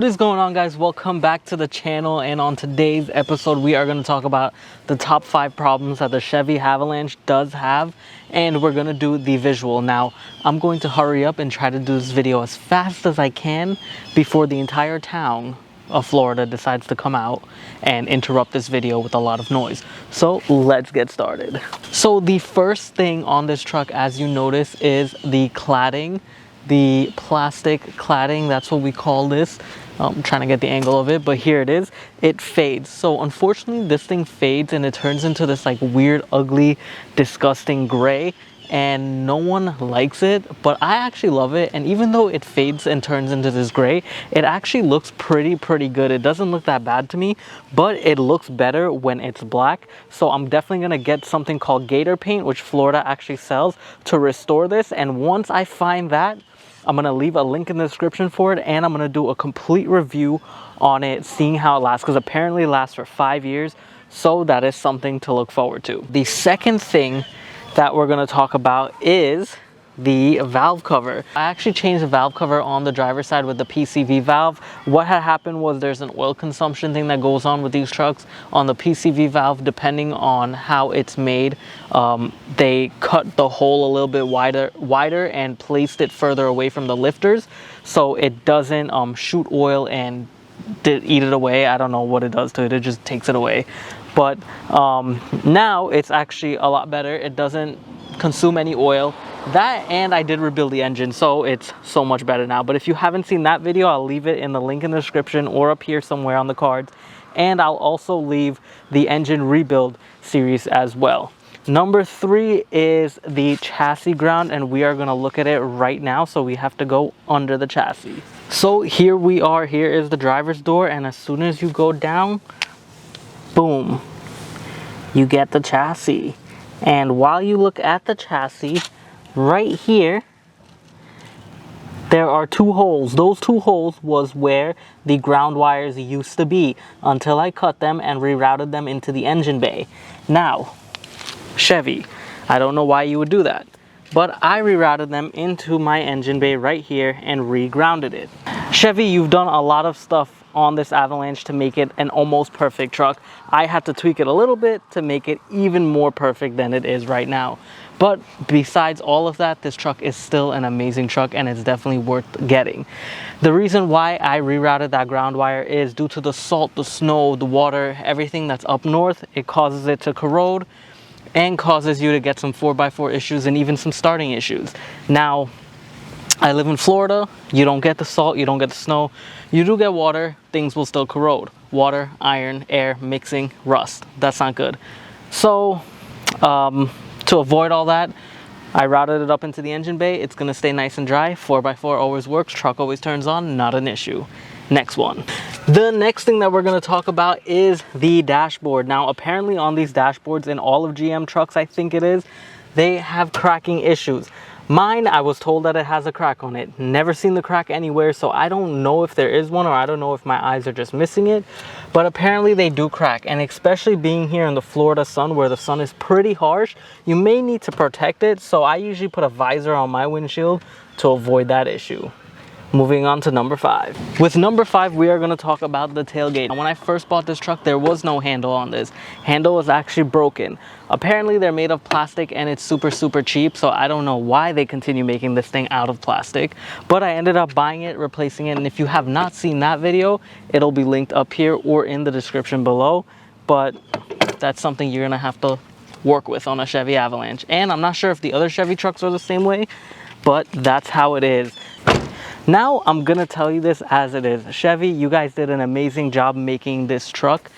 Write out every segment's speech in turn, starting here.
What is going on, guys? Welcome back to the channel, and on today's episode we are going to talk about the top 5 problems that the Chevy Avalanche does have, and we're going to do the visual. Now I'm going to hurry up and try to do this video as fast as I can before the entire town of Florida decides to come out and interrupt this video with a lot of noise. So let's get started. So the first thing on this truck, as you notice, is the cladding. The plastic cladding, that's what we call this. I'm trying to get the angle of it, but here it is. It fades. So unfortunately this thing fades and it turns into this like weird, ugly, disgusting gray, and no one likes it, but I actually love it. And even though it fades and turns into this gray, it actually looks pretty good. It doesn't look that bad to me, but it looks better when it's black. So I'm definitely gonna get something called Gator paint, which Florida actually sells, to restore this. And once I find that, I'm gonna leave a link in the description for it, and I'm gonna do a complete review on it, seeing how it lasts, because apparently it lasts for 5 years. So that is something to look forward to. The second thing that we're going to talk about is the valve cover. I actually changed the valve cover on the driver's side with the PCV valve. What had happened was there's an oil consumption thing that goes on with these trucks on the PCV valve. Depending on how it's made, they cut the hole a little bit wider and placed it further away from the lifters, so it doesn't shoot oil and eat it away. I don't know what it does to it. It just takes it away. But now it's actually a lot better. It doesn't consume any oil. That, and I did rebuild the engine, so it's so much better now. But if you haven't seen that video, I'll leave it in the link in the description or up here somewhere on the cards. And I'll also leave the engine rebuild series as well. Number 3 is the chassis ground, and we are going to look at it right now. So we have to go under the chassis. So here we are. Here is the driver's door, and as soon as you go down, boom, you get the chassis. And while you look at the chassis, right here there are 2 holes. Those 2 holes was where the ground wires used to be until I cut them and rerouted them into the engine bay. Now Chevy, I don't know why you would do that, but I rerouted them into my engine bay right here and re-grounded it. Chevy, you've done a lot of stuff on this Avalanche to make it an almost perfect truck. I had to tweak it a little bit to make it even more perfect than it is right now. But besides all of that, this truck is still an amazing truck, and it's definitely worth getting. The reason why I rerouted that ground wire is due to the salt, the snow, the water, everything that's up north. It causes it to corrode and causes you to get some 4x4 issues and even some starting issues. Now, I live in Florida. You don't get the salt, you don't get the snow. You do get water, things will still corrode. Water, iron, air, mixing, rust. That's not good. So to avoid all that, I routed it up into the engine bay. It's gonna stay nice and dry. 4x4 always works, truck always turns on, not an issue. Next one. The next thing that we're going to talk about is the dashboard. Now apparently on these dashboards in all of GM trucks, I think it is, they have cracking issues. Mine, I was told that it has a crack on it. Never seen the crack anywhere, so I don't know if there is one, or I don't know if my eyes are just missing it. But apparently they do crack, and especially being here in the Florida sun, where the sun is pretty harsh, you may need to protect it. So I usually put a visor on my windshield to avoid that issue. Moving on to number 5. With number 5, we are going to talk about the tailgate. When I first bought this truck, there was no handle on this. Handle was actually broken. Apparently they're made of plastic, and it's super cheap, so I don't know why they continue making this thing out of plastic. But I ended up buying it, replacing it, and if you have not seen that video, it'll be linked up here or in the description below. But that's something you're going to have to work with on a Chevy Avalanche. And I'm not sure if the other Chevy trucks are the same way, but that's how it is. Now I'm gonna tell you this as it is. Chevy, you guys did an amazing job making this truck.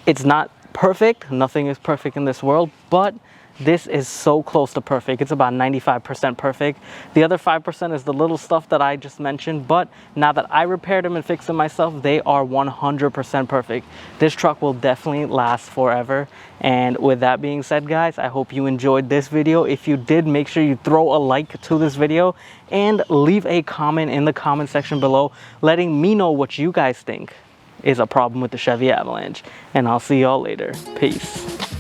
It's not perfect, nothing is perfect in this world, but this is so close to perfect. It's about 95% perfect. The other 5% is the little stuff that I just mentioned, but now that I repaired them and fixed them myself, they are 100% perfect. This truck will definitely last forever. And with that being said, guys, I hope you enjoyed this video. If you did, make sure you throw a like to this video and leave a comment in the comment section below, letting me know what you guys think is a problem with the Chevy Avalanche. And I'll see y'all later. Peace.